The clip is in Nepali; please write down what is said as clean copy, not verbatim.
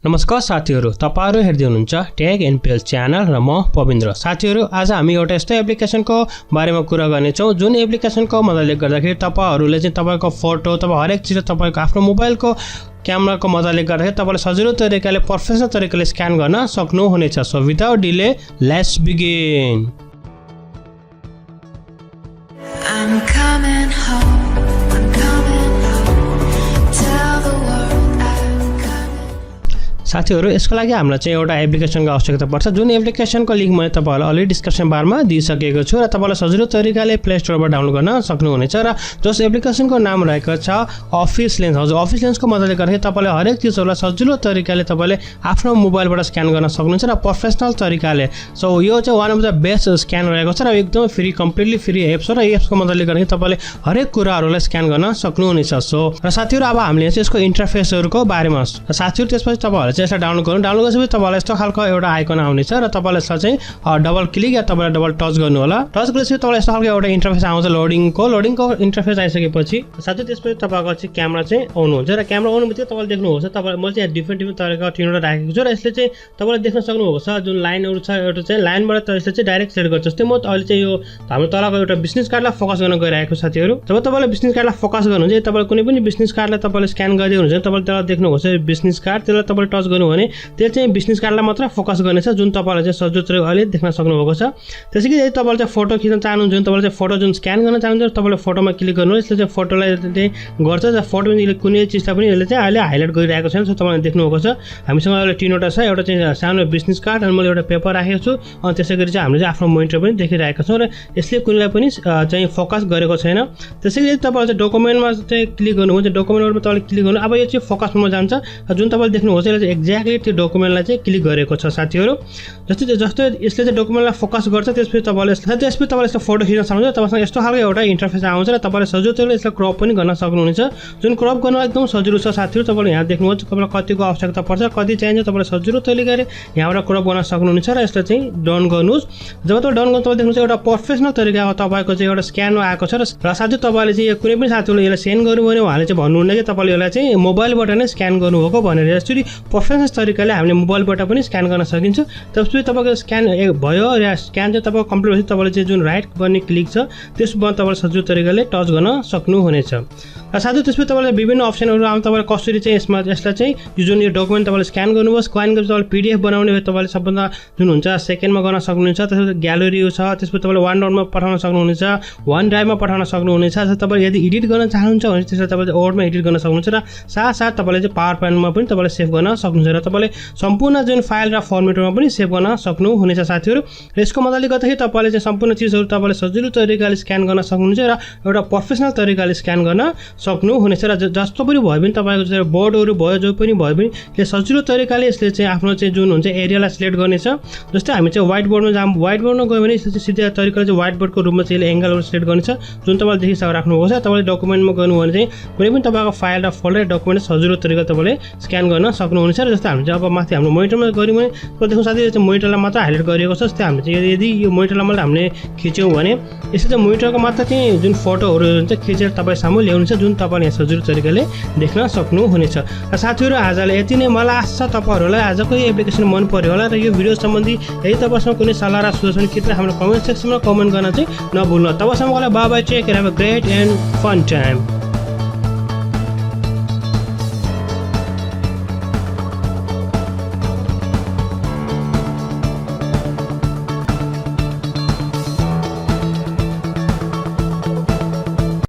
नमस्कार साथीहरु, तपाईहरु हेर्दै हुनुहुन्छ टेक एनपीएल च्यानल र म पविन्द्र। साथीहरु, आज हामी एउटा यस्तो एप्लिकेसनको बारेमा कुरा गर्ने छौं जुन एप्लिकेसनको मद्दतले गर्दाखेरि तपाईहरुले चाहिँ तपाईको फोटो, तपाईं हरेक चीज तपाईको आफ्नो मोबाइलको क्यामेराको मद्दतले गर्दाखेरि तपाईले सजिलो तरिकाले प्रोफेसनल तरिकाले स्क्यान गर्न सक्नुहुनेछ। So without delay, let's begin. I'm coming home. साथीहरु, यसको लागि हामीलाई चाहिँ एउटा एप्लिकेसनको आवश्यकता पर्छ जुन एप्लिकेसनको लिंक मैले तपाईहरुलाई अलरेडी डिस्क्रिप्सन बारमा दिइसकेको छु र तपाईलाई सजिलो तरिकाले प्ले स्टोरबाट डाउनलोड गर्न सक्नुहुनेछ र जस एप्लिकेसनको नाम रहेको छ अफिस लेन्स। हजुर, अफिस लेन्सको मद्दतले गर्दाखेरि तपाईले हरेक चीजहरुलाई सजिलो तरिकाले तपाईले आफ्नो मोबाइलबाट स्क्यान गर्न सक्नुहुन्छ र प्रोफेसनल तरिकाले। सो यो चाहिँ one of the best scanner रहेको छ र एकदमै फ्री, कम्प्लिटली फ्री एप्स हो र यो एप्सको मद्दतले गर्दाखेरि तपाईले हरेक कुराहरुलाई स्क्यान गर्न सक्नुहुनेछ। सो र साथीहरु, अब हामीले चाहिँ यसको इन्टरफेसहरुको बारेमा साथीहरु त्यसपछि तपाईहरुले यसलाई डाउनलोड गरेपछि तपाईलाई यस्तो खालको एउटा आइकन आउनेछ र तपाईले यसलाई चाहिँ डबल क्लिक या तपाईले डबल टच गर्नु होला। टच गरेपछि तपाईलाई यस्तो खालको एउटा इन्टरफेस आउँछ लोडिङको इन्टरफेस आइसकेपछि साथै त्यसपछि तपाईको चाहिँ क्यामेरा चाहिँ अन हुन्छ र क्यामेरा अन बित्तिकै तपाईले देख्नुहुन्छ तपाईले मैले चाहिँ डिफरेन्ट तरिकाको टिनोट राखेको छु र यसले चाहिँ तपाईले देख्न सक्नुभएको छ जुन लाइनहरु छ एउटा चाहिँ लाइनबाट यसले चाहिँ डाइरेक्ट सेट गर्छ। जस्तै म अहिले चाहिँ यो हाम्रो तलको एउटा बिजनेस कार्डलाई फोकस गर्न गइरहेको साथीहरु। जब तपाईले बिजनेस कार्डलाई फोकस गर्नुहुन्छ तपाईले कुनै पनि बिजनेस कार्डलाई तपाईले स्क्यान गर्दै हुनुहुन्छ तपाईले त्यसलाई देख्नुहुन्छ बिजनेस कार्ड, त्यसलाई तपाईले टच गर्नु भने त्यसले चाहिँ बिजनेस कार्डलाई मात्र फोकस गर्नेछ जुन तपाईले चाहिँ सजिलो तरिकाले अहिले देख्न सक्नुभएको छ। त्यसैगरी यदि तपाईले चाहिँ फोटो खिच्न चाहनुहुन्छ भने तपाईले चाहिँ फोटो जुन स्क्यान गर्न चाहनुहुन्छ तपाईले फोटोमा क्लिक गर्नु, यसले चाहिँ फोटोलाई चाहिँ गर्छ र फोटो पनि कुनै चीजलाई पनि यसले चाहिँ अहिले हाइलाइट गरिरहेको छ। सो तपाईले देख्नुभएको छ हामीसँग एउटा टिनोटा छ, एउटा चाहिँ सानो बिजनेस कार्ड अनि मैले एउटा पेपर राखेको छु अनि त्यसैगरी चाहिँ हामीले चाहिँ आफ्नो मोनिटर पनि देखिरहेका छौं र यसले कुनैलाई पनि चाहिँ फोकस गरेको छैन। त्यसैगरी तपाईले चाहिँ डकुमेन्टमा चाहिँ क्लिक गर्नुहुन्छ, डकुमेन्टमा तपाईले क्लिक गर्नु, अब यो चाहिँ फोकस मोडमा जान्छ जुन तपाईले देख्नुहुन्छ यसले चाहिँ एक्ज्याक्टली त्यो डकुमेन्टलाई चाहिँ क्लिक गरेको छ साथीहरु। जस्तै यसले चाहिँ डकुमेन्टलाई फोकस गर्छ। त्यसपछि तपाईले यस्तो फोटो खिच्न सक्नुहुन्छ, तपाईसँग यस्तो खालको एउटा इन्टरफेस आउँछ र तपाईले सजिलो तरिकाले यसलाई क्रप पनि गर्न सक्नुहुनेछ जुन क्रप गर्न एकदम सजिलो छ साथीहरु। तपाईले यहाँ देख्नुहुन्छ तपाईलाई कतिको आवश्यकता पर्छ, कति चाहिन्छ, तपाईले सजिलो तरिकाले यहाँबाट क्रप गर्न सक्नुहुनेछ र यसलाई चाहिँ डन गर्नुस्। जब तपाईले डन गर्नु तपाईले देख्नुहुन्छ एउटा प्रोफेसनल तरिकाको तपाईको चाहिँ एउटा स्क्यान आएको छ र साथै तपाईले चाहिँ कुनै पनि साथीहरुले यसलाई सेन्ड गर्नु भने उहाँले चाहिँ भन्नुहुन्न कि तपाईले यसलाई चाहिँ मोबाइलबाट नै स्क्यान गर्नुभएको भनेर। यसरी प्रोफेसनल तरिकाले हामीले मोबाइलबाट पनि स्क्यान गर्न सकिन्छ। त्यसपछि तपाईको स्क्यान भयो र स्क्यान चाहिँ तपाईको कम्प्लिट भएपछि तपाईले चाहिँ जुन राइट गर्ने क्लिक छ त्यसमा तपाईले सजिलो तरिकाले टच गर्न सक्नुहुनेछ। र साथै त्यसपछि तपाईले विभिन्न अप्सनहरु आउँछ तपाईले कसरी चाहिँ यसलाई चाहिँ यो जुन यो डकुमेन्ट तपाईले स्क्यान गर्नुभयो, स्क्यान गरेपछि तपाईले पीडीएफ बनाउने भए तपाईले सबभन्दा जुन हुन्छ सेकेन्डमा गर्न सक्नुहुन्छ। त्यसपछि ग्यालरी छ, त्यसपछि तपाईले OneNote पठाउन सक्नुहुनेछ, OneDrive पठाउन सक्नुहुनेछ। तपाईले यदि एडिट गर्न चाहनुहुन्छ भने त्यसलाई तपाईले ओभरमा एडिट गर्न सक्नुहुन्छ र साथसाथ तपाईले चाहिँ पावर पोइन्टमा पनि तपाईले सेभ गर्न सक्नुहुन्छ र तपाईले सम्पूर्ण जुन फाइल र फर्मेटमा पनि सेभ गर्न सक्नुहुनेछ साथीहरु। र यसको मद्दतले गर्दाखेरि तपाईले चाहिँ सम्पूर्ण चीजहरु तपाईले सजिलो तरिकाले स्क्यान गर्न सक्नुहुन्छ र एउटा प्रोफेसनल तरिकाले स्क्यान गर्न सक्नुहुनेछ र जस्तो पनि भयो भने तपाईको चाहिँ बोर्डहरु भयो जो पनि भयो भने यसले सजिलो तरिकाले यसले चाहिँ आफ्नो चाहिँ जुन हुन्छ एरियालाई सिलेक्ट गर्नेछ। जस्तै हामी चाहिँ व्हाइटबोर्डमा जाम, व्हाइटबोर्डमा गयो भने यसले चाहिँ सिधा तरिकाले चाहिँ व्हाइटबोर्डको रूपमा चाहिँ यसले एंगलहरु सिलेक्ट गर्नेछ जुन तपाईले देखिसकेर राख्नुभएको छ। तपाईले डकुमेन्टमा गर्नु भने चाहिँ कुनै पनि तपाईको फाइल र फोल्डर डकुमेन्ट सजिलो तरिकाले तपाईले स्क्यान गर्न सक्नुहुनेछ। र जस्तै हामी चाहिँ अब माथि हाम्रो मोनिटरमा गर्यौं भने देख्नु साथै चाहिँ मोनिटरलाई मात्र हाइलाइट गरिएको छ। जस्तै हामी चाहिँ यदि यो मोनिटरलाई मात्र हामीले खिच्यौं भने यसले चाहिँ मोनिटरको मात्र चाहिँ जुन फोटोहरु हुन्छ खिचेर तपाई सामु ल्याउनुहुन्छ जुन तपाईले यहाँ सजिलो तरिकाले देख्न सक्नुहुनेछ। र साथीहरु, आजले यति नै। मलाई आशा छ तपाईहरुलाई आजको यो एप्लिकेसन मन पर्यो होला र यो भिडियो सम्बन्धी यदि तपाईसँग कुनै सल्लाह र सुझाव छ भने कृपया हाम्रो कमेन्ट सेक्सनमा कमेन्ट गर्न चाहिँ नभुल्नु। तबसम्मको लागि bye bye, take care, have a great and fun time.